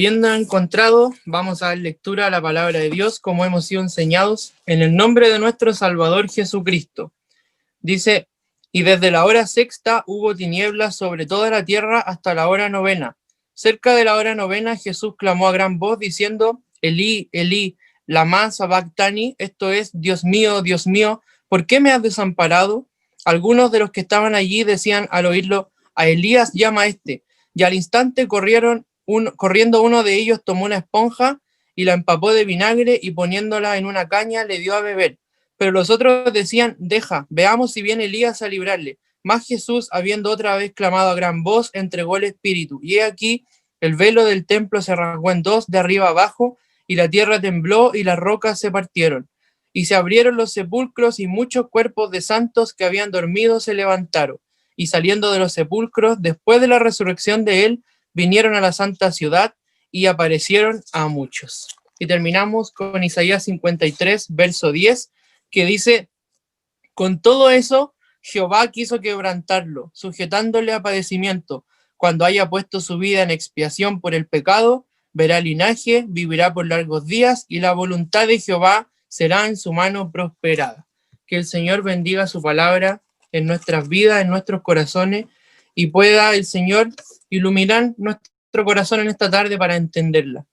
Habiendo encontrado, vamos a dar lectura a la palabra de Dios como hemos sido enseñados en el nombre de nuestro Salvador Jesucristo. Dice, y desde la hora sexta hubo tinieblas sobre toda la tierra hasta la hora novena. Cerca de la hora novena Jesús clamó a gran voz diciendo, Elí, Elí, lama sabactani, esto es, Dios mío, ¿por qué me has desamparado? Algunos de los que estaban allí decían al oírlo, a Elías llama a este. Y al instante corriendo uno de ellos tomó una esponja y la empapó de vinagre y poniéndola en una caña le dio a beber. Pero los otros decían, deja, veamos si viene Elías a librarle. Mas Jesús, habiendo otra vez clamado a gran voz, entregó el espíritu. Y he aquí, el velo del templo se rasgó en dos de arriba abajo, y la tierra tembló y las rocas se partieron. Y se abrieron los sepulcros y muchos cuerpos de santos que habían dormido se levantaron. Y saliendo de los sepulcros, después de la resurrección de él, vinieron a la santa ciudad y aparecieron a muchos. Y terminamos con Isaías 53, verso 10, que dice, con todo eso, Jehová quiso quebrantarlo, sujetándole a padecimiento. Cuando haya puesto su vida en expiación por el pecado, verá linaje, vivirá por largos días, y la voluntad de Jehová será en su mano prosperada. Que el Señor bendiga su palabra en nuestras vidas, en nuestros corazones, y pueda el Señor iluminar nuestro corazón en esta tarde para entenderla.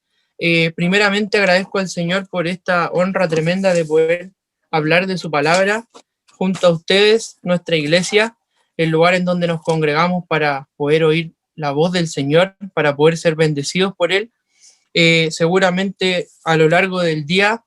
Primeramente agradezco al Señor por esta honra tremenda de poder hablar de su palabra junto a ustedes, nuestra iglesia, el lugar en donde nos congregamos para poder oír la voz del Señor, para poder ser bendecidos por Él. Seguramente a lo largo del día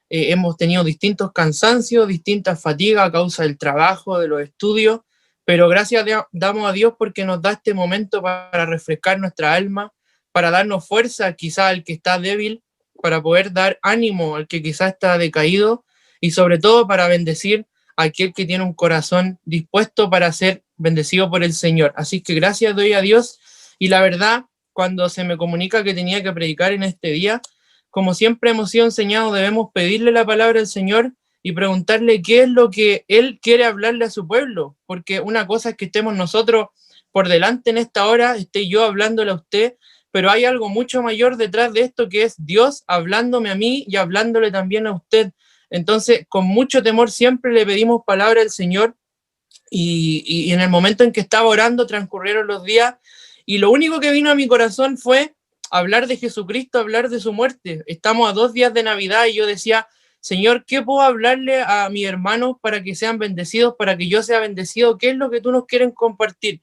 hemos tenido distintos cansancios, distintas fatigas a causa del trabajo, de los estudios, pero gracias damos a Dios porque nos da este momento para refrescar nuestra alma, para darnos fuerza quizá al que está débil, para poder dar ánimo al que quizá está decaído y sobre todo para bendecir a aquel que tiene un corazón dispuesto para ser bendecido por el Señor. Así que gracias doy a Dios y la verdad, cuando se me comunica que tenía que predicar en este día, como siempre hemos sido enseñados, debemos pedirle la palabra al Señor y preguntarle qué es lo que Él quiere hablarle a su pueblo, porque una cosa es que estemos nosotros por delante en esta hora, esté yo hablándole a usted, pero hay algo mucho mayor detrás de esto que es Dios hablándome a mí y hablándole también a usted. Entonces, con mucho temor siempre le pedimos palabra al Señor y en el momento en que estaba orando transcurrieron los días y lo único que vino a mi corazón fue hablar de Jesucristo, hablar de su muerte. Estamos a 2 días de Navidad y yo decía, Señor, ¿qué puedo hablarle a mis hermanos para que sean bendecidos, para que yo sea bendecido? ¿Qué es lo que tú nos quieres compartir?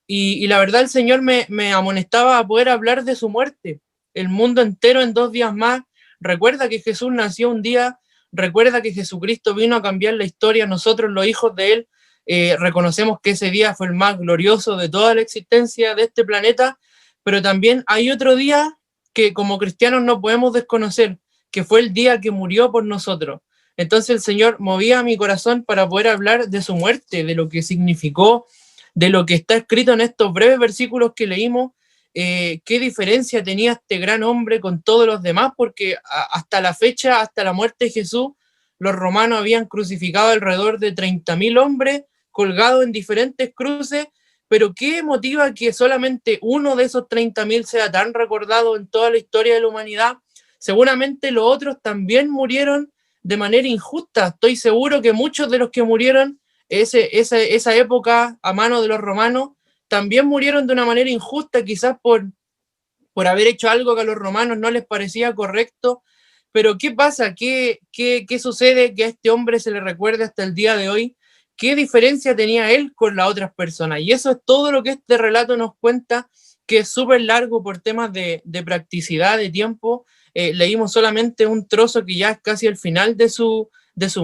Y la verdad el Señor me amonestaba a poder hablar de su muerte. El mundo entero en 2 días más recuerda que Jesús nació un día, recuerda que Jesucristo vino a cambiar la historia. Nosotros los hijos de Él reconocemos que ese día fue el más glorioso de toda la existencia de este planeta, pero también hay otro día que como cristianos no podemos desconocer, que fue el día que murió por nosotros. Entonces el Señor movía mi corazón para poder hablar de su muerte, de lo que significó, de lo que está escrito en estos breves versículos que leímos, qué diferencia tenía este gran hombre con todos los demás, porque hasta la fecha, hasta la muerte de Jesús, los romanos habían crucificado alrededor de 30.000 hombres colgados en diferentes cruces, pero ¿qué motiva que solamente uno de esos 30.000 sea tan recordado en toda la historia de la humanidad? Seguramente los otros también murieron de manera injusta. Estoy seguro que muchos de los que murieron esa época a mano de los romanos también murieron de una manera injusta, quizás por haber hecho algo que a los romanos no les parecía correcto. Pero ¿qué pasa? ¿Qué sucede que a este hombre se le recuerde hasta el día de hoy? ¿Qué diferencia tenía él con las otras personas? Y eso es todo lo que este relato nos cuenta, que es súper largo por temas de practicidad, de tiempo. Leímos solamente un trozo que ya es casi el final de su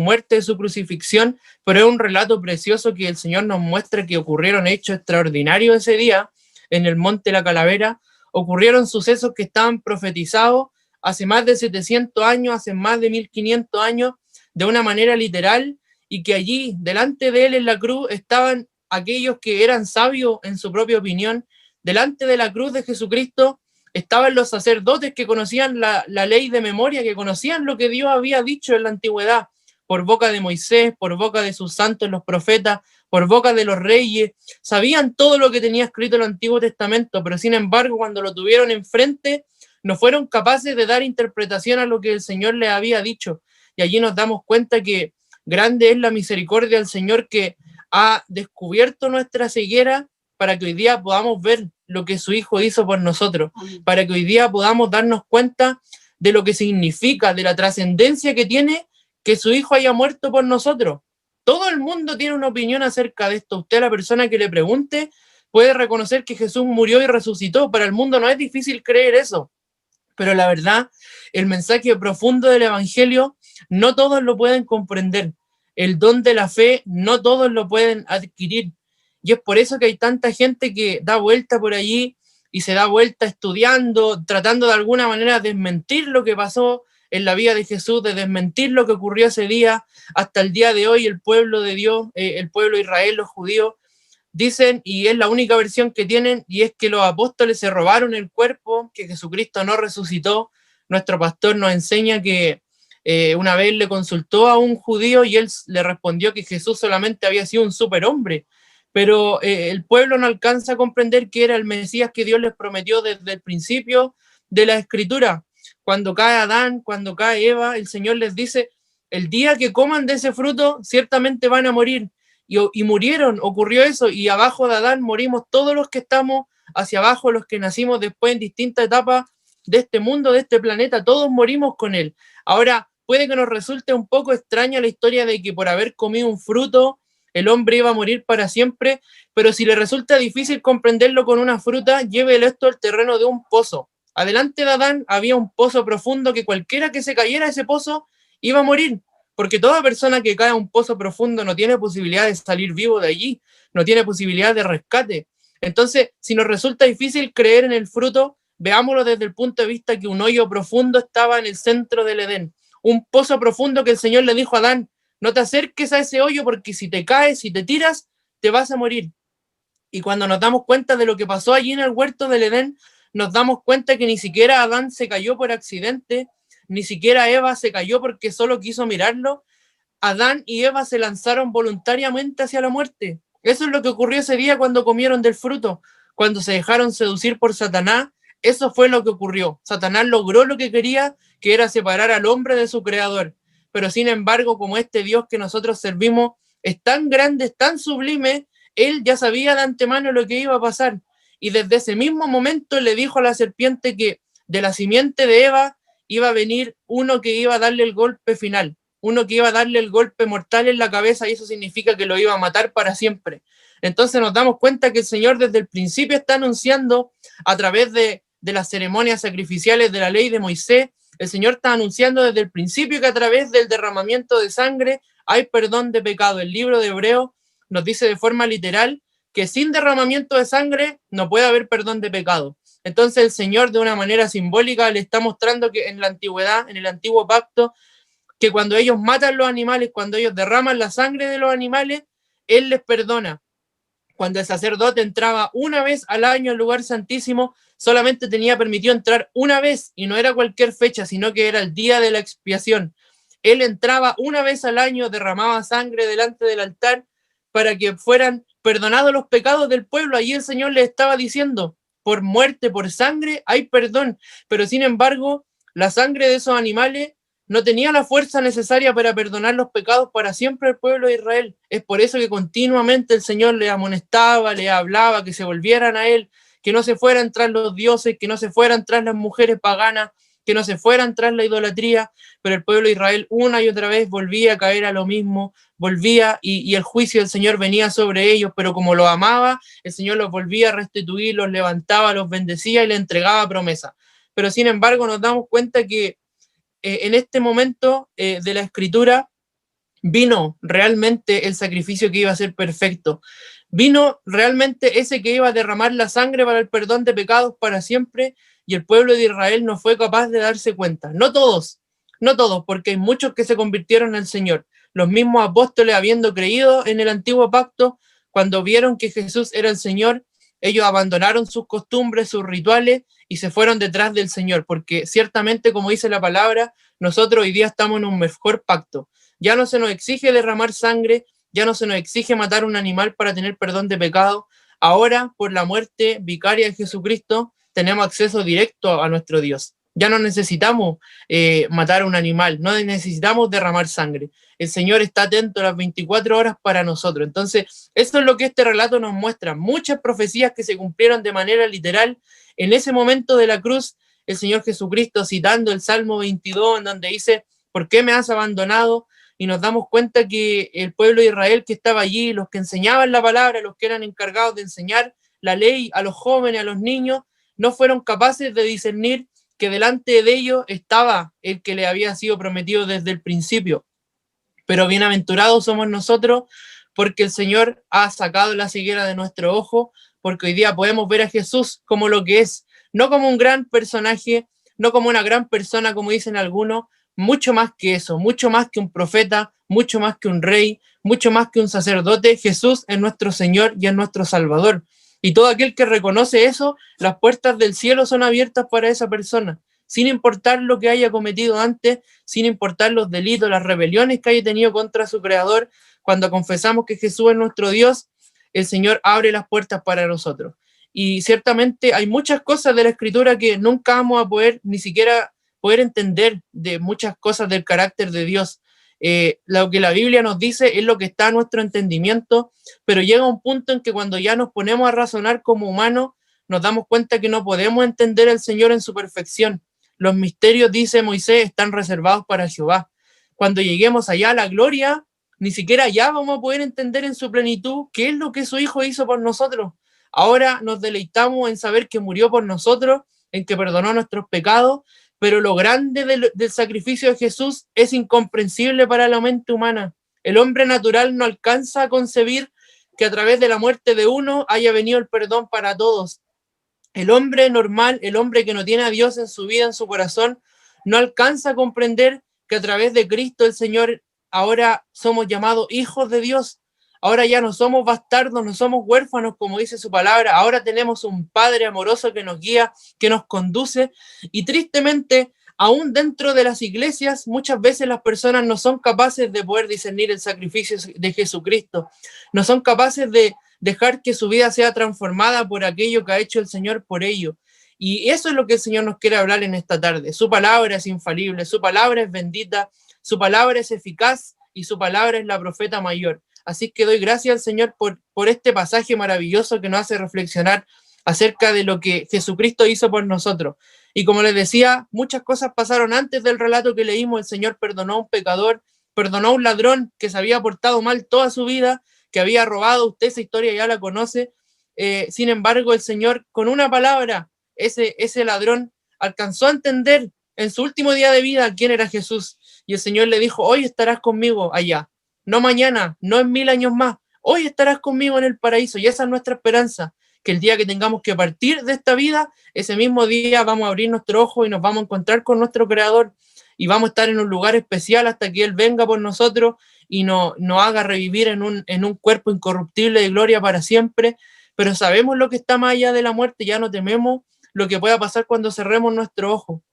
muerte, de su crucifixión, pero es un relato precioso que el Señor nos muestra que ocurrieron hechos extraordinarios ese día en el Monte La Calavera. Ocurrieron sucesos que estaban profetizados hace más de 700 años, hace más de 1500 años, de una manera literal, y que allí, delante de él en la cruz, estaban aquellos que eran sabios en su propia opinión. Delante de la cruz de Jesucristo estaban los sacerdotes que conocían la ley de memoria, que conocían lo que Dios había dicho en la antigüedad, por boca de Moisés, por boca de sus santos los profetas, por boca de los reyes. Sabían todo lo que tenía escrito el Antiguo Testamento, pero sin embargo, cuando lo tuvieron enfrente, no fueron capaces de dar interpretación a lo que el Señor les había dicho. Y allí nos damos cuenta que grande es la misericordia del Señor, que ha descubierto nuestra ceguera para que hoy día podamos ver lo que su Hijo hizo por nosotros, para que hoy día podamos darnos cuenta de lo que significa, de la trascendencia que tiene que su Hijo haya muerto por nosotros. Todo el mundo tiene una opinión acerca de esto. Usted, la persona que le pregunte, puede reconocer que Jesús murió y resucitó. Para el mundo no es difícil creer eso, pero la verdad, el mensaje profundo del Evangelio, no todos lo pueden comprender. El don de la fe, no todos lo pueden adquirir. Y es por eso que hay tanta gente que da vuelta por allí y se da vuelta estudiando, tratando de alguna manera de desmentir lo que pasó en la vida de Jesús, de desmentir lo que ocurrió ese día. Hasta el día de hoy el pueblo de Dios, el pueblo de Israel, los judíos, dicen, y es la única versión que tienen, y es que los apóstoles se robaron el cuerpo, que Jesucristo no resucitó. Nuestro pastor nos enseña que una vez le consultó a un judío y él le respondió que Jesús solamente había sido un superhombre, pero el pueblo no alcanza a comprender que era el Mesías que Dios les prometió desde el principio de la Escritura. Cuando cae Adán, cuando cae Eva, el Señor les dice, el día que coman de ese fruto, ciertamente van a morir. Y murieron, ocurrió eso, y abajo de Adán morimos todos los que estamos hacia abajo, los que nacimos después en distintas etapas de este mundo, de este planeta, todos morimos con él. Ahora, puede que nos resulte un poco extraña la historia de que por haber comido un fruto, el hombre iba a morir para siempre, pero si le resulta difícil comprenderlo con una fruta, llévelo esto al terreno de un pozo. Adelante de Adán había un pozo profundo que cualquiera que se cayera a ese pozo iba a morir, porque toda persona que cae a un pozo profundo no tiene posibilidad de salir vivo de allí, no tiene posibilidad de rescate. Entonces, si nos resulta difícil creer en el fruto, veámoslo desde el punto de vista que un hoyo profundo estaba en el centro del Edén, un pozo profundo que el Señor le dijo a Adán, no te acerques a ese hoyo porque si te caes, si te tiras, te vas a morir. Y cuando nos damos cuenta de lo que pasó allí en el huerto del Edén, nos damos cuenta que ni siquiera Adán se cayó por accidente, ni siquiera Eva se cayó porque solo quiso mirarlo. Adán y Eva se lanzaron voluntariamente hacia la muerte. Eso es lo que ocurrió ese día cuando comieron del fruto, cuando se dejaron seducir por Satanás. Eso fue lo que ocurrió. Satanás logró lo que quería, que era separar al hombre de su creador. Pero sin embargo, como este Dios que nosotros servimos es tan grande, es tan sublime, él ya sabía de antemano lo que iba a pasar. Y desde ese mismo momento le dijo a la serpiente que de la simiente de Eva iba a venir uno que iba a darle el golpe final, uno que iba a darle el golpe mortal en la cabeza, y eso significa que lo iba a matar para siempre. Entonces nos damos cuenta que el Señor desde el principio está anunciando a través de las ceremonias sacrificiales de la ley de Moisés. El Señor está anunciando desde el principio que a través del derramamiento de sangre hay perdón de pecado. El libro de Hebreos nos dice de forma literal que sin derramamiento de sangre no puede haber perdón de pecado. Entonces el Señor de una manera simbólica le está mostrando que en la antigüedad, en el antiguo pacto, que cuando ellos matan los animales, cuando ellos derraman la sangre de los animales, Él les perdona. Cuando el sacerdote entraba una vez al año al lugar santísimo, solamente tenía permitido entrar una vez, y no era cualquier fecha, sino que era el día de la expiación. Él entraba una vez al año, derramaba sangre delante del altar para que fueran perdonados los pecados del pueblo. Allí el Señor le estaba diciendo, por muerte, por sangre, hay perdón, pero sin embargo, la sangre de esos animales no tenía la fuerza necesaria para perdonar los pecados para siempre al pueblo de Israel. Es por eso que continuamente el Señor les amonestaba, les hablaba, que se volvieran a Él, que no se fueran tras los dioses, que no se fueran tras las mujeres paganas, que no se fueran tras la idolatría, pero el pueblo de Israel una y otra vez volvía a caer a lo mismo, volvía y el juicio del Señor venía sobre ellos, pero como los amaba, el Señor los volvía a restituir, los levantaba, los bendecía y les entregaba promesa. Pero sin embargo nos damos cuenta que en este momento de la Escritura vino realmente el sacrificio que iba a ser perfecto. Vino realmente ese que iba a derramar la sangre para el perdón de pecados para siempre, y el pueblo de Israel no fue capaz de darse cuenta. No todos, no todos, porque hay muchos que se convirtieron al Señor. Los mismos apóstoles, habiendo creído en el antiguo pacto, cuando vieron que Jesús era el Señor, ellos abandonaron sus costumbres, sus rituales, y se fueron detrás del Señor, porque ciertamente, como dice la palabra, nosotros hoy día estamos en un mejor pacto. Ya no se nos exige derramar sangre, ya no se nos exige matar un animal para tener perdón de pecado. Ahora, por la muerte vicaria de Jesucristo, tenemos acceso directo a nuestro Dios. Ya no necesitamos matar a un animal, no necesitamos derramar sangre. El Señor está atento las 24 horas para nosotros. Entonces, eso es lo que este relato nos muestra. Muchas profecías que se cumplieron de manera literal en ese momento de la cruz. El Señor Jesucristo citando el Salmo 22, en donde dice, ¿por qué me has abandonado? Y nos damos cuenta que el pueblo de Israel que estaba allí, los que enseñaban la palabra, los que eran encargados de enseñar la ley a los jóvenes, a los niños, no fueron capaces de discernir que delante de ellos estaba el que le había sido prometido desde el principio. Pero bienaventurados somos nosotros porque el Señor ha sacado la ceguera de nuestro ojo, porque hoy día podemos ver a Jesús como lo que es, no como un gran personaje, no como una gran persona, como dicen algunos, mucho más que eso, mucho más que un profeta, mucho más que un rey, mucho más que un sacerdote. Jesús es nuestro Señor y es nuestro Salvador. Y todo aquel que reconoce eso, las puertas del cielo son abiertas para esa persona, sin importar lo que haya cometido antes, sin importar los delitos, las rebeliones que haya tenido contra su creador. Cuando confesamos que Jesús es nuestro Dios, el Señor abre las puertas para nosotros. Y ciertamente hay muchas cosas de la Escritura que nunca vamos a poder ni siquiera poder entender, de muchas cosas del carácter de Dios. Lo que la Biblia nos dice es lo que está a nuestro entendimiento, pero llega un punto en que cuando ya nos ponemos a razonar como humanos, nos damos cuenta que no podemos entender al Señor en su perfección. Los misterios, dice Moisés, están reservados para Jehová. Cuando lleguemos allá a la gloria, ni siquiera allá vamos a poder entender en su plenitud qué es lo que su Hijo hizo por nosotros. Ahora nos deleitamos en saber que murió por nosotros, en que perdonó nuestros pecados, pero lo grande del sacrificio de Jesús es incomprensible para la mente humana. El hombre natural no alcanza a concebir que a través de la muerte de uno haya venido el perdón para todos. El hombre normal, el hombre que no tiene a Dios en su vida, en su corazón, no alcanza a comprender que a través de Cristo el Señor ahora somos llamados hijos de Dios. Ahora ya no somos bastardos, no somos huérfanos, como dice su palabra. Ahora tenemos un Padre amoroso que nos guía, que nos conduce. Y tristemente, aún dentro de las iglesias, muchas veces las personas no son capaces de poder discernir el sacrificio de Jesucristo. No son capaces de dejar que su vida sea transformada por aquello que ha hecho el Señor por ellos. Y eso es lo que el Señor nos quiere hablar en esta tarde. Su palabra es infalible, su palabra es bendita, su palabra es eficaz y su palabra es la profeta mayor. Así que doy gracias al Señor por este pasaje maravilloso que nos hace reflexionar acerca de lo que Jesucristo hizo por nosotros. Y como les decía, muchas cosas pasaron antes del relato que leímos. El Señor perdonó a un pecador, perdonó a un ladrón que se había portado mal toda su vida, que había robado. Usted esa historia ya la conoce. Sin embargo, el Señor, con una palabra, ese ladrón alcanzó a entender en su último día de vida quién era Jesús. Y el Señor le dijo, hoy estarás conmigo allá. No mañana, no en 1000 años más. Hoy estarás conmigo en el paraíso. Y esa es nuestra esperanza, que el día que tengamos que partir de esta vida, ese mismo día vamos a abrir nuestro ojo y nos vamos a encontrar con nuestro Creador y vamos a estar en un lugar especial hasta que Él venga por nosotros y nos haga revivir en un cuerpo incorruptible de gloria para siempre. Pero sabemos lo que está más allá de la muerte, ya no tememos lo que pueda pasar cuando cerremos nuestro ojo.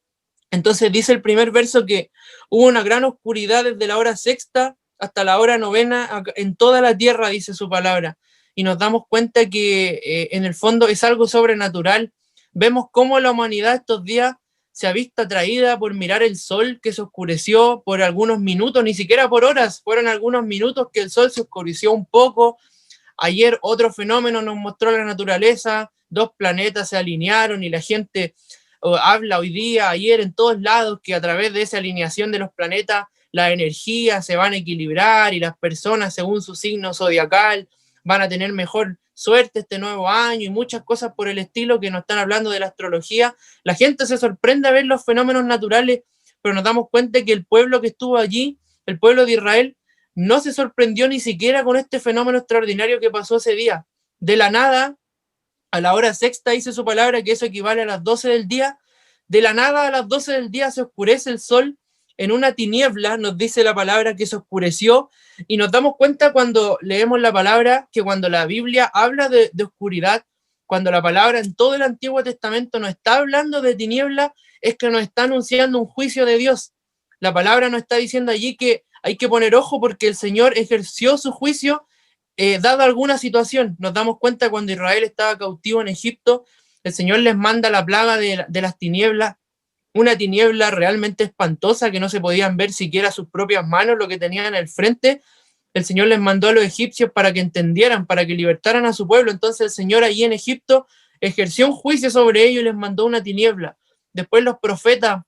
Entonces dice el primer verso que hubo una gran oscuridad desde la hora sexta hasta la hora novena en toda la tierra, dice su palabra. Y nos damos cuenta que en el fondo es algo sobrenatural. Vemos cómo la humanidad estos días se ha visto atraída por mirar el sol que se oscureció por algunos minutos, ni siquiera por horas, fueron algunos minutos que el sol se oscureció un poco. Ayer otro fenómeno nos mostró la naturaleza, 2 planetas se alinearon y la gente habla hoy día, ayer en todos lados, que a través de esa alineación de los planetas las energías se van a equilibrar y las personas según su signo zodiacal van a tener mejor suerte este nuevo año y muchas cosas por el estilo que nos están hablando de la astrología. La gente se sorprende a ver los fenómenos naturales, pero nos damos cuenta que el pueblo que estuvo allí, el pueblo de Israel, no se sorprendió ni siquiera con este fenómeno extraordinario que pasó ese día. De la nada, a la hora sexta dice su palabra que eso equivale a las 12 del día. De la nada a las 12 del día se oscurece el sol en una tiniebla, nos dice la palabra que se oscureció, y nos damos cuenta cuando leemos la palabra que cuando la Biblia habla de oscuridad, cuando la palabra en todo el Antiguo Testamento nos está hablando de tiniebla, es que nos está anunciando un juicio de Dios. La palabra nos está diciendo allí que hay que poner ojo porque el Señor ejerció su juicio dado alguna situación. Nos damos cuenta cuando Israel estaba cautivo en Egipto, el Señor les manda la plaga de las tinieblas, una tiniebla realmente espantosa que no se podían ver siquiera sus propias manos, lo que tenían en el frente. El Señor les mandó a los egipcios para que entendieran, para que libertaran a su pueblo. Entonces el Señor allí en Egipto ejerció un juicio sobre ellos y les mandó una tiniebla. Después los profetas,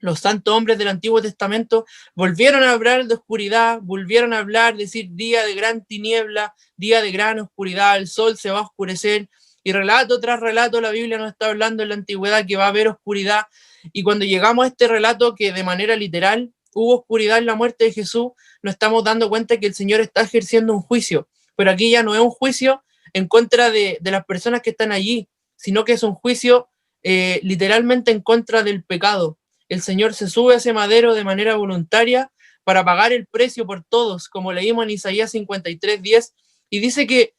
los santos hombres del Antiguo Testamento, volvieron a hablar de oscuridad, volvieron a hablar, decir día de gran tiniebla, día de gran oscuridad, el sol se va a oscurecer, y relato tras relato la Biblia nos está hablando en la antigüedad que va a haber oscuridad, y cuando llegamos a este relato que de manera literal hubo oscuridad en la muerte de Jesús, nos estamos dando cuenta que el Señor está ejerciendo un juicio, pero aquí ya no es un juicio en contra de las personas que están allí, sino que es un juicio literalmente en contra del pecado. El Señor se sube a ese madero de manera voluntaria para pagar el precio por todos, como leímos en Isaías 53:10, y dice que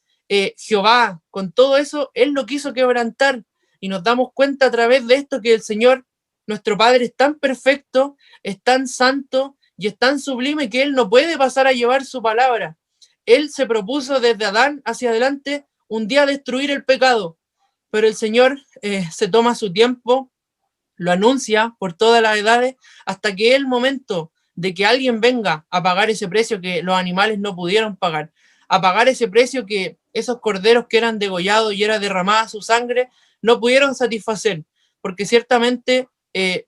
Jehová, con todo eso, Él lo quiso quebrantar, y nos damos cuenta a través de esto que el Señor, nuestro Padre, es tan perfecto, es tan santo y es tan sublime que Él no puede pasar a llevar su palabra. Él se propuso desde Adán hacia adelante un día destruir el pecado, pero el Señor se toma su tiempo, lo anuncia por todas las edades, hasta que es el momento de que alguien venga a pagar ese precio que los animales no pudieron pagar, a pagar ese precio que esos corderos que eran degollados y era derramada su sangre no pudieron satisfacer, porque ciertamente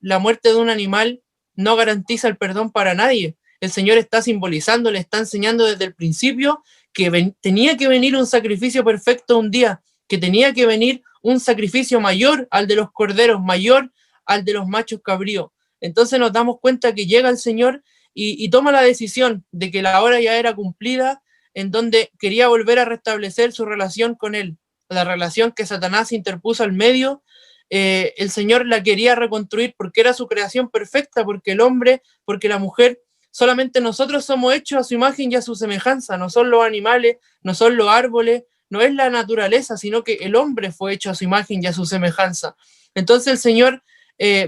la muerte de un animal no garantiza el perdón para nadie. El Señor está simbolizando, le está enseñando desde el principio que tenía que venir un sacrificio perfecto un día, que tenía que venir un sacrificio mayor al de los corderos, mayor al de los machos cabríos. Entonces nos damos cuenta que llega el Señor y toma la decisión de que la hora ya era cumplida, en donde quería volver a restablecer su relación con Él, la relación que Satanás interpuso al medio. El Señor la quería reconstruir porque era su creación perfecta, porque el hombre, porque la mujer, solamente nosotros somos hechos a su imagen y a su semejanza, no son los animales, no son los árboles, no es la naturaleza, sino que el hombre fue hecho a su imagen y a su semejanza. Entonces el Señor,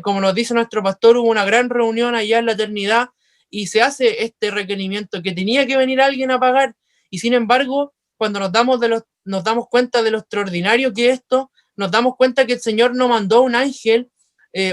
como nos dice nuestro pastor, hubo una gran reunión allá en la eternidad y se hace este requerimiento que tenía que venir alguien a pagar, y sin embargo, cuando nos damos cuenta de lo extraordinario que es esto, nos damos cuenta que el Señor no mandó un ángel,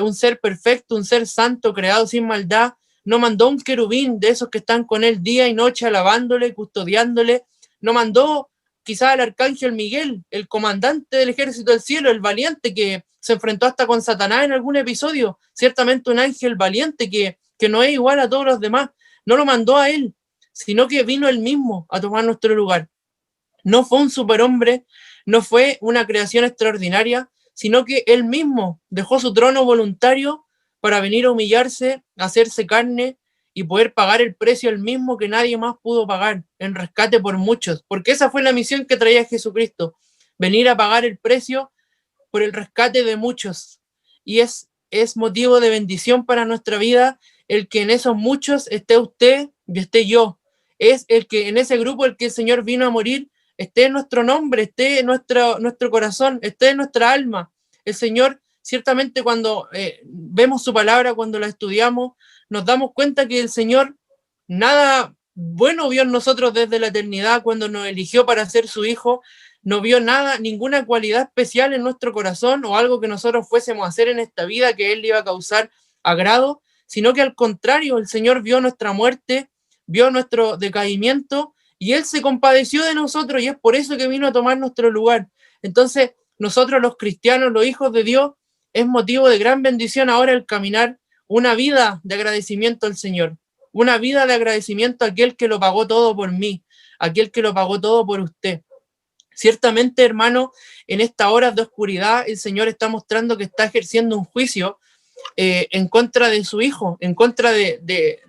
un ser perfecto, un ser santo, creado sin maldad, no mandó un querubín de esos que están con él día y noche alabándole, custodiándole, no mandó quizás al arcángel Miguel, el comandante del ejército del cielo, el valiente que se enfrentó hasta con Satanás en algún episodio, ciertamente un ángel valiente que no es igual a todos los demás, no lo mandó a él, sino que vino él mismo a tomar nuestro lugar. No fue un superhombre, no fue una creación extraordinaria, sino que él mismo dejó su trono voluntario para venir a humillarse, a hacerse carne y poder pagar el precio el mismo que nadie más pudo pagar, en rescate por muchos, porque esa fue la misión que traía Jesucristo, venir a pagar el precio por el rescate de muchos. Y es motivo de bendición para nuestra vida el que en esos muchos esté usted y esté yo. Es el que en ese grupo el que el Señor vino a morir esté en nuestro nombre, esté en nuestro corazón, esté en nuestra alma. El Señor, ciertamente cuando vemos su palabra, cuando la estudiamos, nos damos cuenta que el Señor nada bueno vio en nosotros desde la eternidad cuando nos eligió para ser su hijo, no vio nada, ninguna cualidad especial en nuestro corazón o algo que nosotros fuésemos a hacer en esta vida que Él iba a causar agrado, sino que al contrario, el Señor vio nuestra muerte, vio nuestro decaimiento y Él se compadeció de nosotros y es por eso que vino a tomar nuestro lugar. Entonces, nosotros los cristianos, los hijos de Dios, es motivo de gran bendición ahora el caminar una vida de agradecimiento al Señor, una vida de agradecimiento a aquel que lo pagó todo por mí, aquel que lo pagó todo por usted. Ciertamente, hermano, en estas horas de oscuridad, el Señor está mostrando que está ejerciendo un juicio en contra de su Hijo, en contra de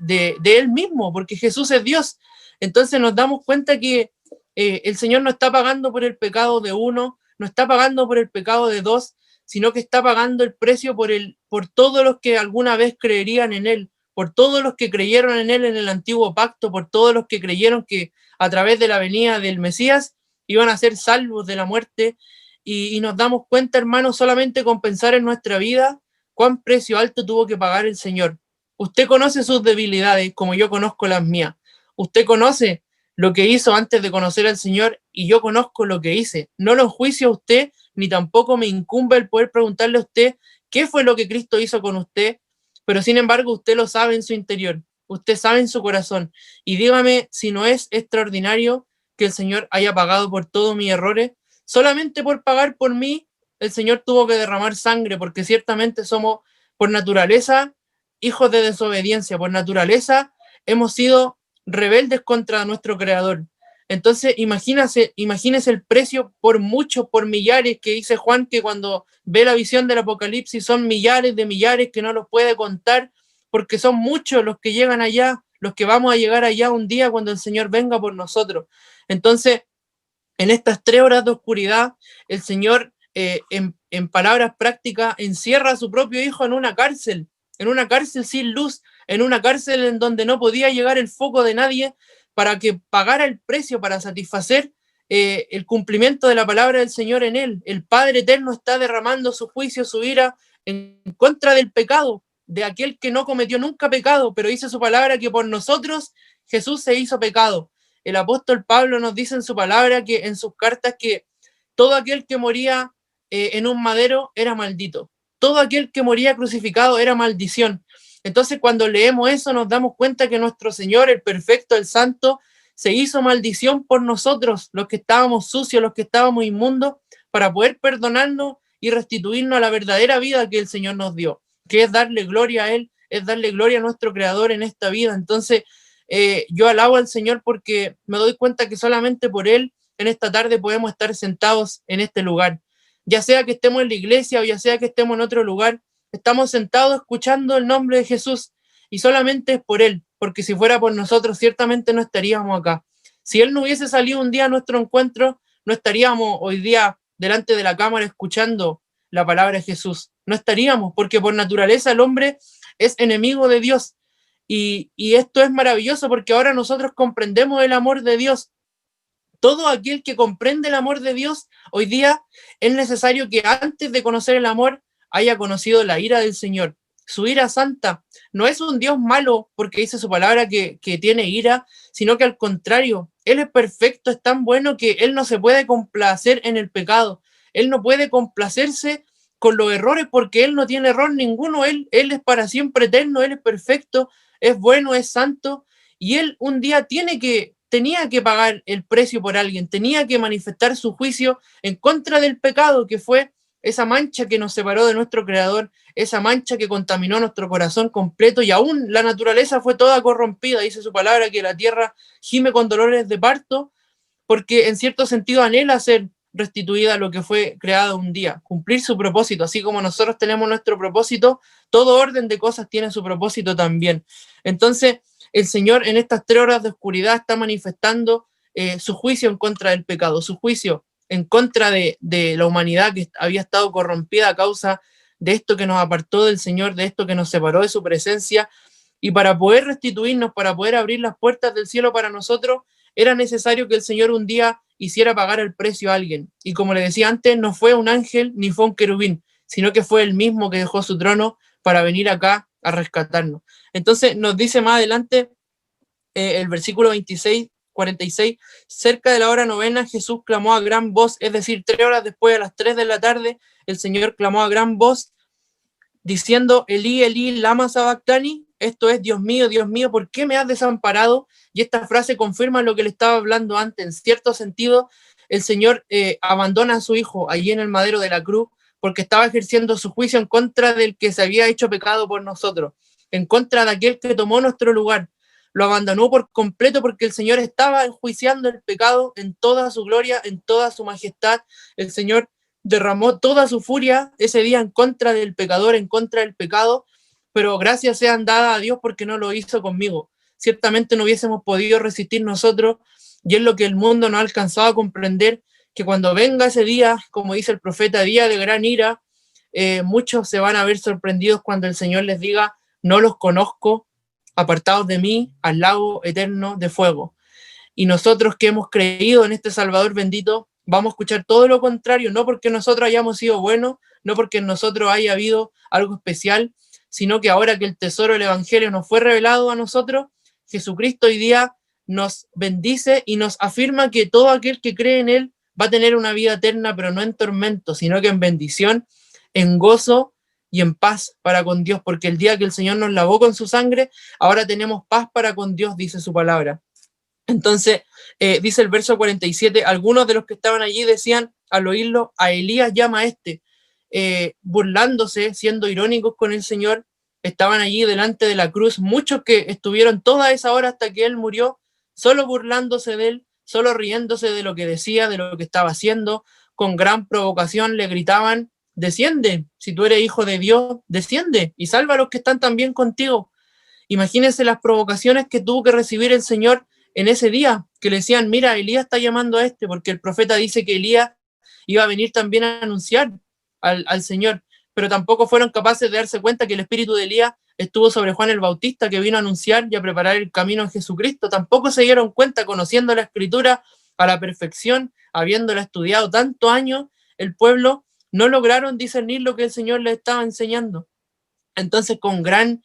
Él mismo, porque Jesús es Dios. Entonces nos damos cuenta que el Señor no está pagando por el pecado de uno, no está pagando por el pecado de dos, sino que está pagando el precio por todos los que alguna vez creerían en Él, por todos los que creyeron en Él en el antiguo pacto, por todos los que creyeron que a través de la venida del Mesías iban a ser salvos de la muerte, y nos damos cuenta, hermanos, solamente con pensar en nuestra vida, cuán precio alto tuvo que pagar el Señor. Usted conoce sus debilidades como yo conozco las mías. Usted conoce lo que hizo antes de conocer al Señor y yo conozco lo que hice. No lo enjuicio a usted, ni tampoco me incumbe el poder preguntarle a usted qué fue lo que Cristo hizo con usted, pero sin embargo usted lo sabe en su interior, usted sabe en su corazón, y dígame si no es extraordinario que el Señor haya pagado por todos mis errores. Solamente por pagar por mí, el Señor tuvo que derramar sangre, porque ciertamente somos por naturaleza hijos de desobediencia, por naturaleza hemos sido rebeldes contra nuestro Creador. Entonces, imagínese el precio por muchos, por millares, que dice Juan, que cuando ve la visión del Apocalipsis son millares de millares que no los puede contar, porque son muchos los que llegan allá, los que vamos a llegar allá un día cuando el Señor venga por nosotros. Entonces, en estas 3 horas de oscuridad, el Señor, en palabras prácticas, encierra a su propio hijo en una cárcel sin luz, en una cárcel en donde no podía llegar el foco de nadie, para que pagara el precio para satisfacer el cumplimiento de la palabra del Señor en él. El Padre Eterno está derramando su juicio, su ira en contra del pecado, de aquel que no cometió nunca pecado, pero dice su palabra que por nosotros Jesús se hizo pecado. El apóstol Pablo nos dice en su palabra, que en sus cartas, que todo aquel que moría en un madero era maldito. Todo aquel que moría crucificado era maldición. Entonces, cuando leemos eso, nos damos cuenta que nuestro Señor, el perfecto, el santo, se hizo maldición por nosotros, los que estábamos sucios, los que estábamos inmundos, para poder perdonarnos y restituirnos a la verdadera vida que el Señor nos dio, que es darle gloria a Él, es darle gloria a nuestro Creador en esta vida. Entonces, yo alabo al Señor porque me doy cuenta que solamente por Él en esta tarde podemos estar sentados en este lugar. Ya sea que estemos en la iglesia o ya sea que estemos en otro lugar, estamos sentados escuchando el nombre de Jesús, y solamente es por Él, porque si fuera por nosotros ciertamente no estaríamos acá. Si Él no hubiese salido un día a nuestro encuentro, no estaríamos hoy día delante de la cámara escuchando la palabra de Jesús. No estaríamos, porque por naturaleza el hombre es enemigo de Dios. Y esto es maravilloso porque ahora nosotros comprendemos el amor de Dios. Todo aquel que comprende el amor de Dios, hoy día es necesario que antes de conocer el amor haya conocido la ira del Señor. Su ira santa no es un Dios malo porque dice su palabra que tiene ira, sino que al contrario, Él es perfecto, es tan bueno que Él no se puede complacer en el pecado. Él no puede complacerse con los errores porque Él no tiene error ninguno. Él es para siempre eterno, Él es perfecto, es bueno, es santo, y Él un día tenía que pagar el precio por alguien, tenía que manifestar su juicio en contra del pecado, que fue esa mancha que nos separó de nuestro Creador, esa mancha que contaminó nuestro corazón completo, y aún la naturaleza fue toda corrompida. Dice su palabra que la tierra gime con dolores de parto, porque en cierto sentido anhela ser restituida a lo que fue creado un día, cumplir su propósito. Así como nosotros tenemos nuestro propósito, todo orden de cosas tiene su propósito también. Entonces, el Señor en estas 3 horas de oscuridad está manifestando su juicio en contra del pecado, su juicio en contra de la humanidad que había estado corrompida a causa de esto que nos apartó del Señor, de esto que nos separó de su presencia. Y para poder restituirnos, para poder abrir las puertas del cielo para nosotros, era necesario que el Señor un día hiciera pagar el precio a alguien. Y como le decía antes, no fue un ángel ni fue un querubín, sino que fue él mismo que dejó su trono para venir acá a rescatarnos. Entonces nos dice más adelante el versículo 26, 46, cerca de la hora novena Jesús clamó a gran voz, es decir, 3 horas después, a las 3 de la tarde, el Señor clamó a gran voz diciendo: Elí, Elí, lama sabactani. Esto es: Dios mío, ¿por qué me has desamparado? Y esta frase confirma lo que le estaba hablando antes. En cierto sentido, el Señor abandona a su hijo allí en el madero de la cruz porque estaba ejerciendo su juicio en contra del que se había hecho pecado por nosotros, en contra de aquel que tomó nuestro lugar. Lo abandonó por completo porque el Señor estaba enjuiciando el pecado en toda su gloria, en toda su majestad. El Señor derramó toda su furia ese día en contra del pecador, en contra del pecado, pero gracias sean dadas a Dios porque no lo hizo conmigo. Ciertamente no hubiésemos podido resistir nosotros, y es lo que el mundo no ha alcanzado a comprender, que cuando venga ese día, como dice el profeta, día de gran ira, muchos se van a ver sorprendidos cuando el Señor les diga: no los conozco, apartados de mí al lago eterno de fuego. Y nosotros que hemos creído en este Salvador bendito, vamos a escuchar todo lo contrario, no porque nosotros hayamos sido buenos, no porque en nosotros haya habido algo especial, sino que ahora que el tesoro del Evangelio nos fue revelado a nosotros, Jesucristo hoy día nos bendice y nos afirma que todo aquel que cree en Él va a tener una vida eterna, pero no en tormento, sino que en bendición, en gozo y en paz para con Dios, porque el día que el Señor nos lavó con su sangre, ahora tenemos paz para con Dios, dice su palabra. Entonces, dice el verso 47, algunos de los que estaban allí decían, al oírlo, a Elías llama a este, burlándose, siendo irónicos con el Señor. Estaban allí delante de la cruz, muchos que estuvieron toda esa hora hasta que él murió, solo burlándose de él, solo riéndose de lo que decía, de lo que estaba haciendo, con gran provocación le gritaban, desciende, si tú eres hijo de Dios, desciende y salva a los que están también contigo. Imagínense las provocaciones que tuvo que recibir el Señor en ese día, que le decían, mira, Elías está llamando a este, porque el profeta dice que Elías iba a venir también a anunciar al Señor, pero tampoco fueron capaces de darse cuenta que el espíritu de Elías estuvo sobre Juan el Bautista, que vino a anunciar y a preparar el camino a Jesucristo. Tampoco se dieron cuenta, conociendo la Escritura a la perfección, habiéndola estudiado tantos años, el pueblo no lograron discernir lo que el Señor les estaba enseñando. Entonces, con gran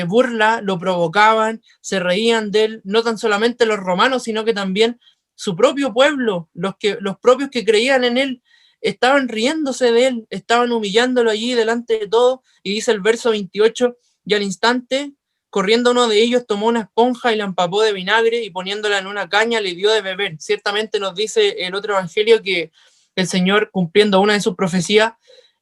burla lo provocaban, se reían de él, no tan solamente los romanos, sino que también su propio pueblo, los propios que creían en él, estaban riéndose de él, estaban humillándolo allí delante de todos, y dice el verso 28, y al instante, corriendo uno de ellos, tomó una esponja y la empapó de vinagre, y poniéndola en una caña, le dio de beber. Ciertamente nos dice el otro evangelio que el Señor, cumpliendo una de sus profecías,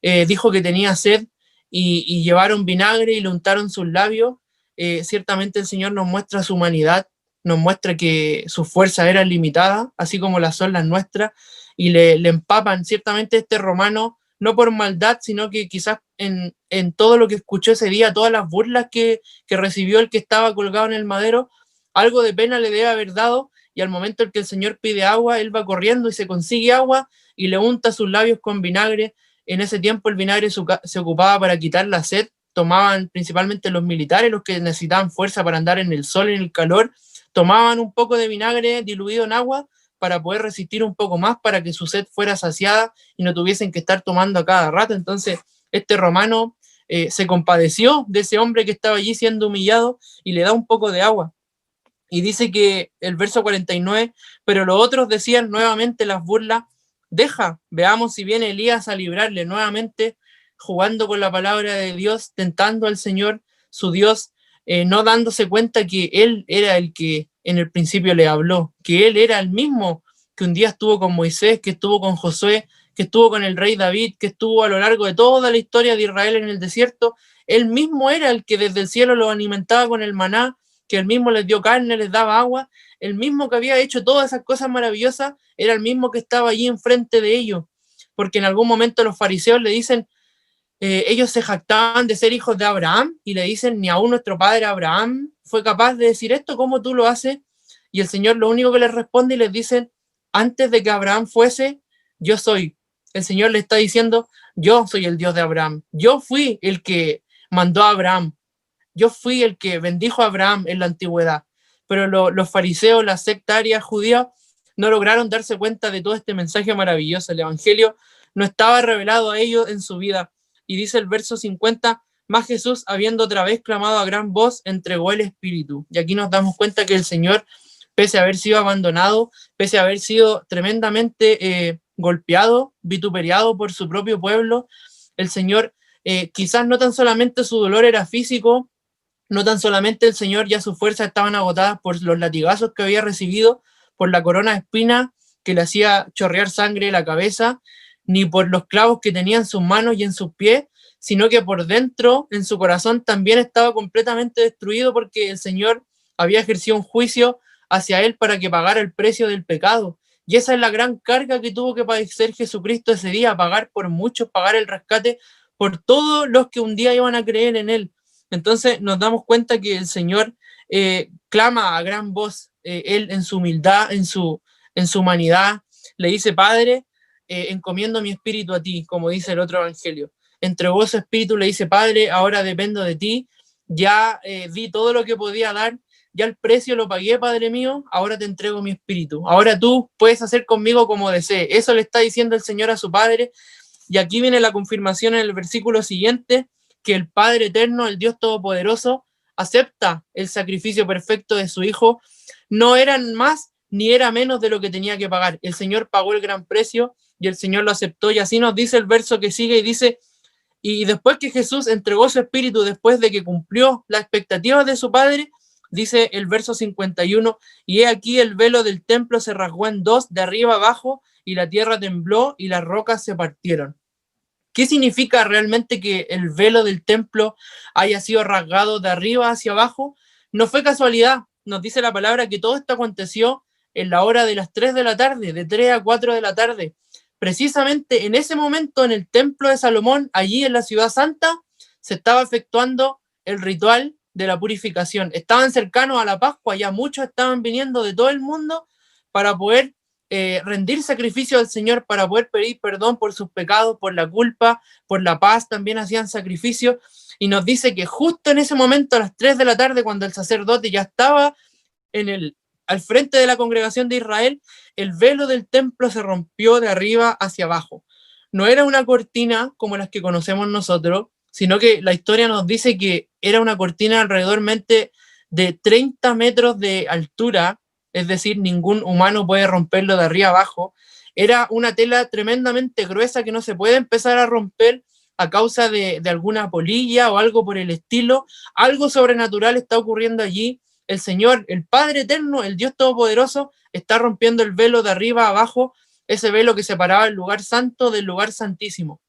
dijo que tenía sed, y llevaron vinagre y le untaron sus labios. Ciertamente el Señor nos muestra su humanidad, nos muestra que sus fuerzas eran limitadas, así como las son las nuestras, y le empapan. Ciertamente este romano, no por maldad, sino que quizás en todo lo que escuchó ese día, todas las burlas que recibió el que estaba colgado en el madero, algo de pena le debe haber dado, y al momento en que el Señor pide agua, él va corriendo y se consigue agua y le unta sus labios con vinagre. En ese tiempo el vinagre se ocupaba para quitar la sed, tomaban principalmente los militares, los que necesitaban fuerza para andar en el sol, en el calor, tomaban un poco de vinagre diluido en agua para poder resistir un poco más, para que su sed fuera saciada y no tuviesen que estar tomando a cada rato. Entonces este romano se compadeció de ese hombre que estaba allí siendo humillado y le da un poco de agua. Y dice que el verso 49, pero los otros decían nuevamente las burlas, deja, veamos si viene Elías a librarle. Nuevamente jugando con la palabra de Dios, tentando al Señor, su Dios, no dándose cuenta que Él era el que en el principio le habló, que Él era el mismo que un día estuvo con Moisés, que estuvo con Josué, que estuvo con el rey David, que estuvo a lo largo de toda la historia de Israel en el desierto. Él mismo era el que desde el cielo los alimentaba con el maná, que él mismo les dio carne, les daba agua. El mismo que había hecho todas esas cosas maravillosas era el mismo que estaba allí enfrente de ellos, porque en algún momento los fariseos le dicen, ellos se jactaban de ser hijos de Abraham, y le dicen, ni aún nuestro padre Abraham fue capaz de decir esto, ¿cómo tú lo haces? Y el Señor lo único que les responde y les dice, antes de que Abraham fuese, yo soy. El Señor le está diciendo, yo soy el Dios de Abraham, yo fui el que mandó a Abraham, yo fui el que bendijo a Abraham en la antigüedad. Pero los fariseos, las sectarias judías, no lograron darse cuenta de todo este mensaje maravilloso. El evangelio no estaba revelado a ellos en su vida. Y dice el verso 50, más Jesús, habiendo otra vez clamado a gran voz, entregó el espíritu. Y aquí nos damos cuenta que el Señor, pese a haber sido abandonado, pese a haber sido tremendamente golpeado, vituperiado por su propio pueblo, el Señor, quizás no tan solamente su dolor era físico, no tan solamente el Señor, ya sus fuerzas estaban agotadas por los latigazos que había recibido, por la corona de espinas que le hacía chorrear sangre de la cabeza, ni por los clavos que tenía en sus manos y en sus pies, sino que por dentro, en su corazón, también estaba completamente destruido, porque el Señor había ejercido un juicio hacia él para que pagara el precio del pecado. Y esa es la gran carga que tuvo que padecer Jesucristo ese día, pagar por muchos, pagar el rescate por todos los que un día iban a creer en él. Entonces nos damos cuenta que el Señor clama a gran voz, él en su humildad, en su humanidad, le dice, Padre, encomiendo mi espíritu a ti, como dice el otro evangelio. Entregó su espíritu, le dice, Padre, ahora dependo de ti, ya di todo lo que podía dar, ya el precio lo pagué, Padre mío, ahora te entrego mi espíritu, ahora tú puedes hacer conmigo como desees. Eso le está diciendo el Señor a su Padre, y aquí viene la confirmación en el versículo siguiente, que el Padre eterno, el Dios todopoderoso, acepta el sacrificio perfecto de su Hijo. No eran más ni era menos de lo que tenía que pagar. El Señor pagó el gran precio y el Señor lo aceptó, y así nos dice el verso que sigue, y dice, Y después que Jesús entregó su espíritu, después de que cumplió las expectativas de su Padre, dice el verso 51, y he aquí el velo del templo se rasgó en dos, de arriba abajo, y la tierra tembló y las rocas se partieron. ¿Qué significa realmente que el velo del templo haya sido rasgado de arriba hacia abajo? No fue casualidad, nos dice la palabra que todo esto aconteció en la hora de las 3 de la tarde, de 3 a 4 de la tarde. Precisamente en ese momento en el templo de Salomón, allí en la ciudad santa, se estaba efectuando el ritual de la purificación. Estaban cercanos a la Pascua, ya muchos estaban viniendo de todo el mundo para poder rendir sacrificio al Señor, para poder pedir perdón por sus pecados, por la culpa, por la paz, también hacían sacrificio. Y nos dice que justo en ese momento, a las 3 de la tarde, cuando el sacerdote ya estaba al frente de la congregación de Israel, el velo del templo se rompió de arriba hacia abajo. No era una cortina como las que conocemos nosotros, sino que la historia nos dice que era una cortina alrededormente de 30 metros de altura, es decir, ningún humano puede romperlo de arriba abajo. Era una tela tremendamente gruesa que no se puede empezar a romper a causa de alguna polilla o algo por el estilo. Algo sobrenatural está ocurriendo allí. El Señor, el Padre Eterno, el Dios Todopoderoso, está rompiendo el velo de arriba a abajo, ese velo que separaba el lugar santo del lugar santísimo.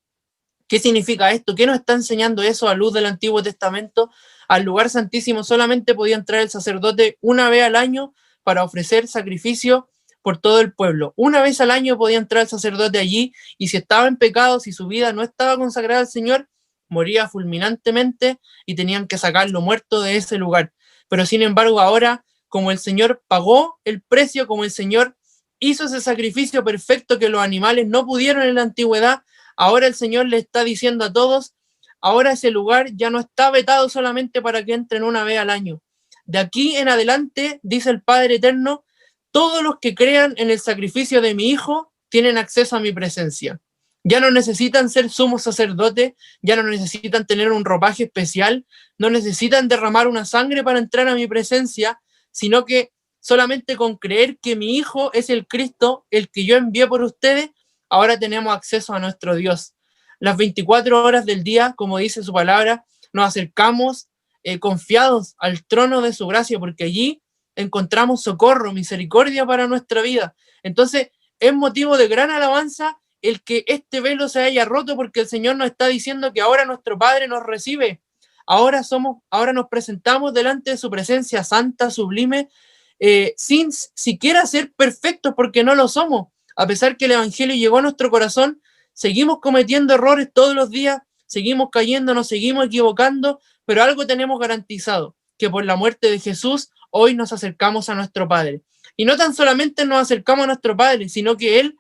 ¿Qué significa esto? ¿Qué nos está enseñando eso a luz del Antiguo Testamento? Al lugar santísimo solamente podía entrar el sacerdote una vez al año para ofrecer sacrificio por todo el pueblo. Una vez al año podía entrar el sacerdote allí, y si estaba en pecado, si su vida no estaba consagrada al Señor, moría fulminantemente y tenían que sacarlo muerto de ese lugar. Pero sin embargo ahora, como el Señor pagó el precio, como el Señor hizo ese sacrificio perfecto que los animales no pudieron en la antigüedad, ahora el Señor le está diciendo a todos, ahora ese lugar ya no está vetado solamente para que entren una vez al año. De aquí en adelante, dice el Padre Eterno, todos los que crean en el sacrificio de mi Hijo tienen acceso a mi presencia. Ya no necesitan ser sumos sacerdotes, ya no necesitan tener un ropaje especial, no necesitan derramar una sangre para entrar a mi presencia, sino que solamente con creer que mi Hijo es el Cristo, el que yo envié por ustedes, ahora tenemos acceso a nuestro Dios. Las 24 horas del día, como dice su palabra, nos acercamos confiados al trono de su gracia, porque allí encontramos socorro, misericordia para nuestra vida. Entonces, es motivo de gran alabanza el que este velo se haya roto, porque el Señor nos está diciendo que ahora nuestro Padre nos recibe. Ahora nos presentamos delante de su presencia santa, sublime, sin siquiera ser perfectos, porque no lo somos. A pesar que el Evangelio llegó a nuestro corazón, seguimos cometiendo errores todos los días, seguimos cayendo, nos seguimos equivocando, pero algo tenemos garantizado, que por la muerte de Jesús hoy nos acercamos a nuestro Padre. Y no tan solamente nos acercamos a nuestro Padre, sino que Él,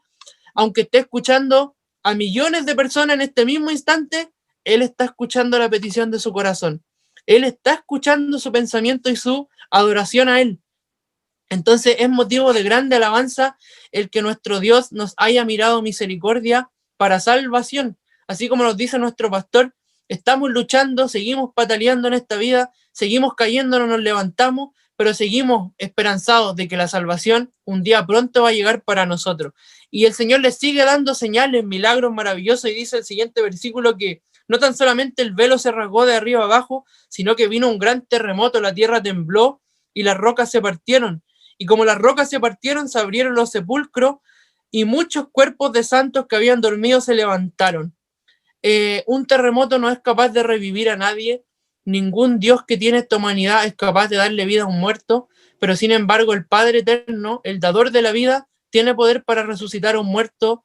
aunque esté escuchando a millones de personas en este mismo instante, Él está escuchando la petición de su corazón. Él está escuchando su pensamiento y su adoración a Él. Entonces es motivo de grande alabanza el que nuestro Dios nos haya mirado misericordia para salvación. Así como nos dice nuestro pastor, estamos luchando, seguimos pataleando en esta vida, seguimos cayendo, no nos levantamos, pero seguimos esperanzados de que la salvación un día pronto va a llegar para nosotros. Y el Señor les sigue dando señales, milagros maravillosos, y dice el siguiente versículo que no tan solamente el velo se rasgó de arriba abajo, sino que vino un gran terremoto, la tierra tembló y las rocas se partieron. Y como las rocas se partieron, se abrieron los sepulcros y muchos cuerpos de santos que habían dormido se levantaron. Un terremoto no es capaz de revivir a nadie. Ningún Dios que tiene esta humanidad es capaz de darle vida a un muerto, pero sin embargo el Padre Eterno, el dador de la vida, tiene poder para resucitar a un muerto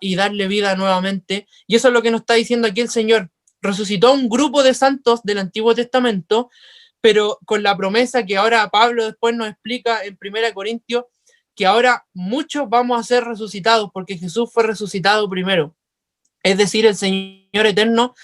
y darle vida nuevamente. Y eso es lo que nos está diciendo aquí el Señor. Resucitó a un grupo de santos del Antiguo Testamento, pero con la promesa que ahora Pablo después nos explica en 1 Corintios, que ahora muchos vamos a ser resucitados porque Jesús fue resucitado primero. Es decir, el Señor eterno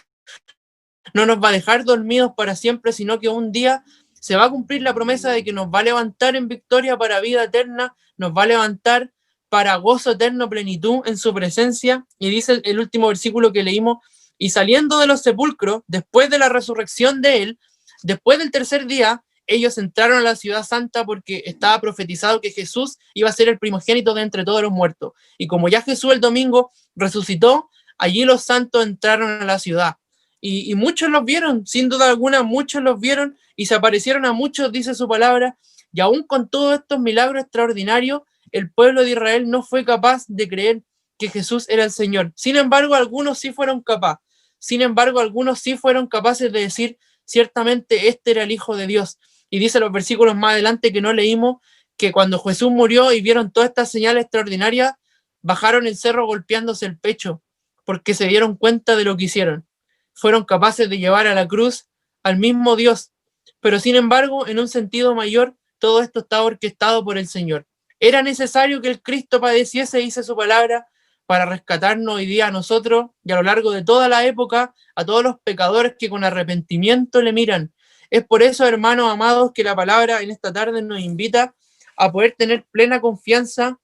no nos va a dejar dormidos para siempre, sino que un día se va a cumplir la promesa de que nos va a levantar en victoria para vida eterna, nos va a levantar para gozo eterno, plenitud en su presencia. Y dice el último versículo que leímos, y saliendo de los sepulcros, después de la resurrección de él, después del tercer día, ellos entraron a la ciudad santa porque estaba profetizado que Jesús iba a ser el primogénito de entre todos los muertos. Y como ya Jesús el domingo resucitó, allí los santos entraron a la ciudad. y muchos los vieron, sin duda alguna, muchos los vieron y se aparecieron a muchos, dice su palabra, y aún con todos estos milagros extraordinarios, el pueblo de Israel no fue capaz de creer que Jesús era el Señor. Sin embargo, algunos sí fueron capaces. Sin embargo, algunos sí fueron capaces de decir, ciertamente este era el Hijo de Dios. Y dice los versículos más adelante que no leímos, que cuando Jesús murió y vieron todas estas señales extraordinarias, bajaron el cerro golpeándose el pecho, porque se dieron cuenta de lo que hicieron. Fueron capaces de llevar a la cruz al mismo Dios, pero sin embargo, en un sentido mayor, todo esto estaba orquestado por el Señor. Era necesario que el Cristo padeciese, dice su palabra, para rescatarnos hoy día a nosotros y a lo largo de toda la época a todos los pecadores que con arrepentimiento le miran. Es por eso, hermanos amados, que la palabra en esta tarde nos invita a poder tener plena confianza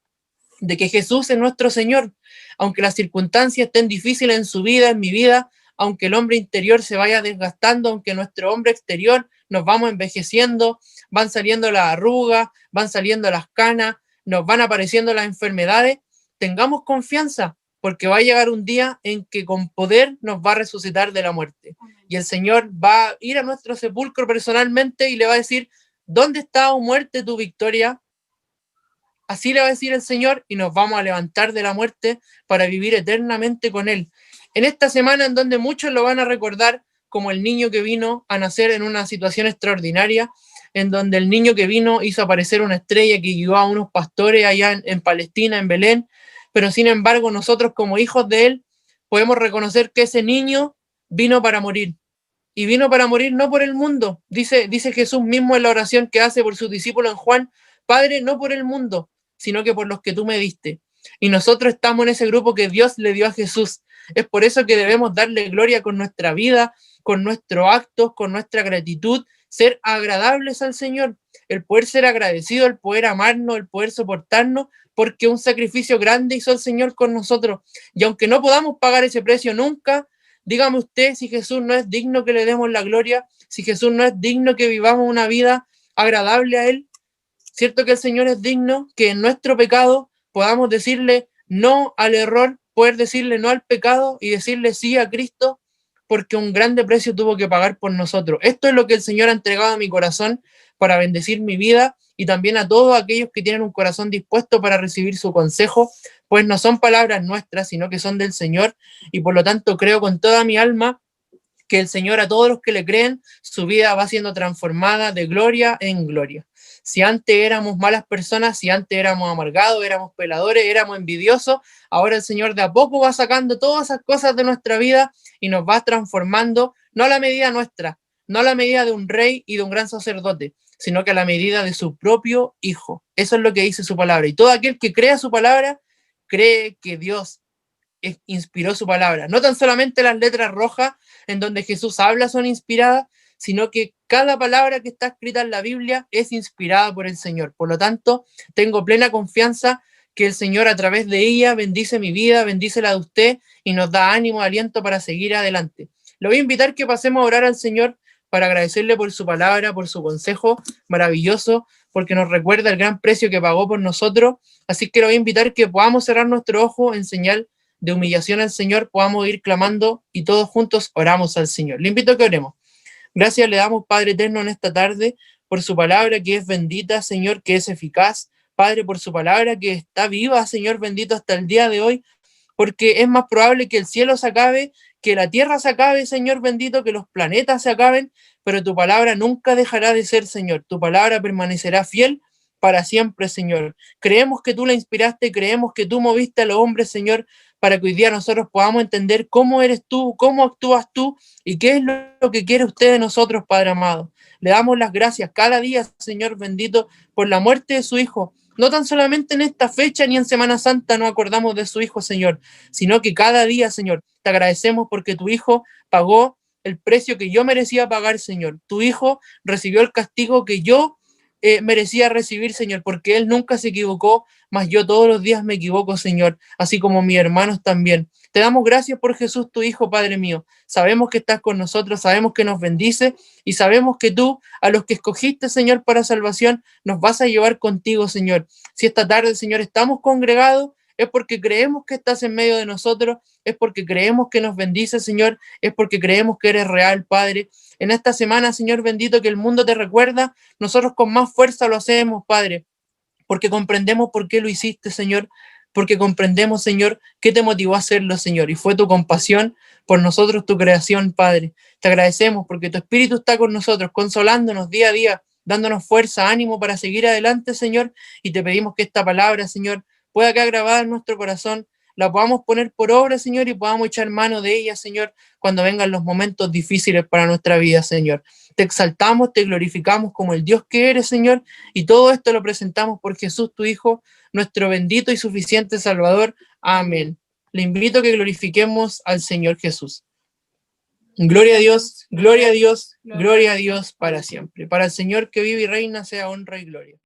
de que Jesús es nuestro Señor, aunque las circunstancias estén difíciles en su vida, en mi vida, aunque el hombre interior se vaya desgastando, aunque nuestro hombre exterior nos vamos envejeciendo, van saliendo las arrugas, van saliendo las canas, nos van apareciendo las enfermedades, tengamos confianza, porque va a llegar un día en que con poder nos va a resucitar de la muerte. Y el Señor va a ir a nuestro sepulcro personalmente y le va a decir, ¿dónde está, oh muerte, tu victoria? Así le va a decir el Señor y nos vamos a levantar de la muerte para vivir eternamente con Él. En esta semana en donde muchos lo van a recordar como el niño que vino a nacer en una situación extraordinaria, en donde el niño que vino hizo aparecer una estrella que guió a unos pastores allá en Palestina, en Belén, pero sin embargo nosotros como hijos de Él podemos reconocer que ese niño vino para morir. Y vino para morir no por el mundo, dice Jesús mismo en la oración que hace por sus discípulos en Juan, Padre, no por el mundo, sino que por los que tú me diste. Y nosotros estamos en ese grupo que Dios le dio a Jesús. Es por eso que debemos darle gloria con nuestra vida, con nuestros actos, con nuestra gratitud, ser agradables al Señor, el poder ser agradecido, el poder amarnos, el poder soportarnos, porque un sacrificio grande hizo el Señor con nosotros. Y aunque no podamos pagar ese precio nunca, dígame usted si Jesús no es digno que le demos la gloria, si Jesús no es digno que vivamos una vida agradable a Él. Cierto que el Señor es digno, que en nuestro pecado podamos decirle no al error, poder decirle no al pecado y decirle sí a Cristo, porque un grande precio tuvo que pagar por nosotros. Esto es lo que el Señor ha entregado a mi corazón para bendecir mi vida y también a todos aquellos que tienen un corazón dispuesto para recibir su consejo, pues no son palabras nuestras, sino que son del Señor, y por lo tanto creo con toda mi alma que el Señor a todos los que le creen, su vida va siendo transformada de gloria en gloria. Si antes éramos malas personas, si antes éramos amargados, éramos peladores, éramos envidiosos, ahora el Señor de a poco va sacando todas esas cosas de nuestra vida y nos va transformando, no a la medida nuestra, no a la medida de un rey y de un gran sacerdote, sino que a la medida de su propio Hijo. Eso es lo que dice su palabra. Y todo aquel que crea su palabra, cree que Dios inspiró su palabra. No tan solamente las letras rojas en donde Jesús habla son inspiradas, sino que cada palabra que está escrita en la Biblia es inspirada por el Señor. Por lo tanto, tengo plena confianza que el Señor a través de ella bendice mi vida, bendice la de usted y nos da ánimo, aliento para seguir adelante. Le voy a invitar que pasemos a orar al Señor para agradecerle por su palabra, por su consejo maravilloso, porque nos recuerda el gran precio que pagó por nosotros. Así que le voy a invitar que podamos cerrar nuestro ojo en señal de humillación al Señor, podamos ir clamando y todos juntos oramos al Señor. Le invito a que oremos. Gracias le damos, Padre eterno, en esta tarde por su palabra que es bendita, Señor, que es eficaz. Padre, por su palabra que está viva, Señor bendito, hasta el día de hoy, porque es más probable que el cielo se acabe, que la tierra se acabe, Señor bendito, que los planetas se acaben, pero tu palabra nunca dejará de ser, Señor. Tu palabra permanecerá fiel para siempre, Señor. Creemos que tú la inspiraste, creemos que tú moviste a los hombres, Señor, para que hoy día nosotros podamos entender cómo eres tú, cómo actúas tú y qué es lo que quiere usted de nosotros, Padre amado. Le damos las gracias cada día, Señor bendito, por la muerte de su Hijo. No tan solamente en esta fecha ni en Semana Santa nos acordamos de su Hijo, Señor, sino que cada día, Señor, te agradecemos porque tu Hijo pagó el precio que yo merecía pagar, Señor. Tu Hijo recibió el castigo que yo merecía recibir, Señor, porque Él nunca se equivocó, mas yo todos los días me equivoco, Señor, así como mis hermanos también. Te damos gracias por Jesús, tu Hijo, Padre mío. Sabemos que estás con nosotros, sabemos que nos bendice y sabemos que tú, a los que escogiste, Señor, para salvación, nos vas a llevar contigo, Señor. Si esta tarde, Señor, estamos congregados, es porque creemos que estás en medio de nosotros, es porque creemos que nos bendices, Señor, es porque creemos que eres real, Padre. En esta semana, Señor bendito, que el mundo te recuerda, nosotros con más fuerza lo hacemos, Padre, porque comprendemos por qué lo hiciste, Señor, porque comprendemos, Señor, qué te motivó a hacerlo, Señor, y fue tu compasión por nosotros, tu creación, Padre. Te agradecemos porque tu Espíritu está con nosotros, consolándonos día a día, dándonos fuerza, ánimo para seguir adelante, Señor, y te pedimos que esta palabra, Señor, pueda quedar grabada en nuestro corazón, la podamos poner por obra, Señor, y podamos echar mano de ella, Señor, cuando vengan los momentos difíciles para nuestra vida, Señor. Te exaltamos, te glorificamos como el Dios que eres, Señor, y todo esto lo presentamos por Jesús, tu Hijo, nuestro bendito y suficiente Salvador. Amén. Le invito a que glorifiquemos al Señor Jesús. Gloria a Dios, gloria a Dios, gloria a Dios para siempre. Para el Señor que vive y reina sea honra y gloria.